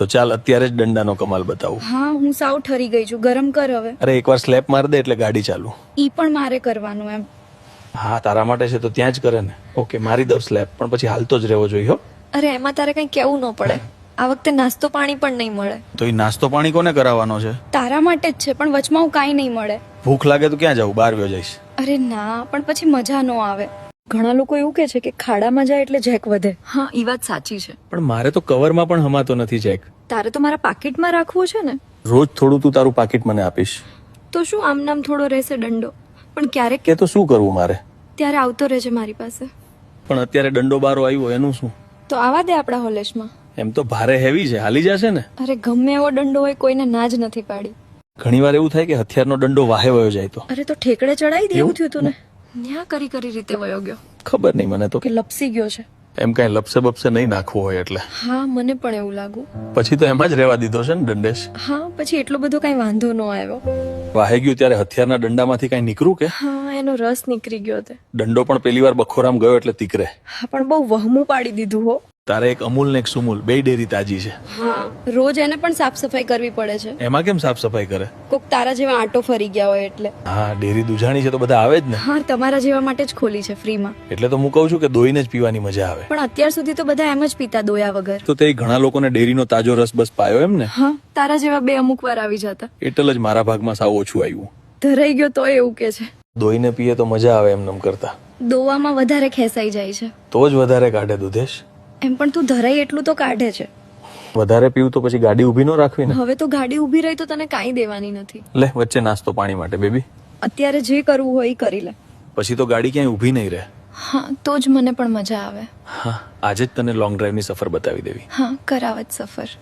તો ચાલ અત્યારે જ દંડાનો કમાલ બતાવું. હા હું સાવ ઠરી ગઈ છું. ગરમ કર હવે. અરે એકવાર સ્લેપ માર દે એટલે ગાડી ચાલુ. ઈ પણ મારે કરવાનું એમ. હા તારા માટે છે તો ત્યાં જ કરે ને. ઓકે મારી દઉં સ્લેપ, પણ પછી હાલતો જ રહેવો જોઈએ હો. અરે એમાં તારે કઈ કેવું ન પડે. આ વખતે નાસ્તો પાણી પણ નહીં મળે. તો એ નાસ્તો પાણી કોને કરાવવાનો છે? તારા માટે જ છે, પણ વચમાં હું કાંઈ નહીં મળે. ભૂખ લાગે તો ક્યાં જાઉં? બહાર ગયો જઈશ. અરે ના, પણ પછી મજા ન આવે. ઘણા લોકો એવું કે છે કે ખાડામાં જાય એટલે જેક વધે. હા ઈ વાત સાચી છે. પણ મારે તો કવરમાં પણ હમાતો નથી જેક. તારે તો મારા પાકીટમાં રાખવું છે ને. રોજ થોડું તું તારું પાકીટ મને આપીશ. તો શું આમ નામ થોડો રહેશે દંડો, પણ ક્યારેક કે તો શું કરવું મારે? ત્યારે આવતો રહેજે મારી પાસે. પણ અત્યારે દંડો બારો આવ્યો એનું શું? તો આવા દે આપણા હોલેશમાં. એમ તો ભારે હેવી છે, હાલી જશે ને. અરે ગમે એવો દંડો હોય કોઈને ના જ નથી પાડી. ઘણીવાર એવું થાય કે હથિયારનો દંડો વાહે વયો જાય તો. અરે તો ઠેકડે ચડાઈ દે એવું એવું? થયું તું ને. ન્યા કરી રીતે વયો ગયો ખબર નહીં મને તો. કે લપસી ગયો છે. એમ કઈ લપસે બપસે નહીં નાખવું હોય એટલે. હા મને પણ એવું લાગુ. પછી તો એમાં જ રહેવા દીધો છે ને દંડેશ. હા પછી એટલો બધો કઈ વાંધો ન આવ્યો. વાહે ગયું ત્યારે હથિયારના દંડામાંથી કઈ નીકળ્યું કે? હા એનો રસ નીકળી ગયો તે. દંડો પણ પેલી વાર બખોરામ ગયો એટલે તીકરે. હા પણ બહુ વહમું પાડી દીધું હો. તારે એક અમૂલ ને એક સુમૂલ બે ડેરી તાજી છે. હા રોજ એને પણ સાફ સફાઈ કરવી પડે છે. એમાં કેમ સાફ સફાઈ કરે? કોક તારા જેવા આંટો ફરી ગયા હોય એટલે. હા ડેરી દુજાણી છે તો બધા આવે જ ને. હા તમારા જેવા માટે જ ખોલી છે ફ્રીમાં. એટલે તો હું કહું છું કે દોઈને જ પીવાની મજા આવે. પણ અત્યાર સુધી તો બધા એમ જ પીતા દોયા વગર. તો તે ઘણા લોકોને ડેરીનો તાજો રસ બસ પાયો એમ ને. હા તારા જેવા બે અમુક વાર આવી જતા. એટલે જ મારા ભાગમાં સાવ ઓછું આવ્યું. ધરાઈ ગયો તો એવું કે છે. દોઈને પીએ તો મજા આવે એમ કરતા. દોવામાં વધારે ખેંચાઈ જાય છે. તો જ વધારે કાઢે દુધેશ. એમ પણ તું ધરાઈ એટલું તો કાઢે છે. વધારે પીવું તો પછી ગાડી ઊભી ન રાખવી ને. હવે તો ગાડી ઊભી રહી તો તને કાંઈ દેવાની નથી. લે વચ્ચે નાસ્તો પાણી માટે બેબી. અત્યારે જે કરવું હોય એ કરી લે. પછી તો ગાડી ક્યાંય ઊભી નહીં રહે. હા તો જ મને પણ મજા આવે. હા આજે જ તને લોંગ ડ્રાઈવની સફર બતાવી દેવી. હા કરાવત સફર.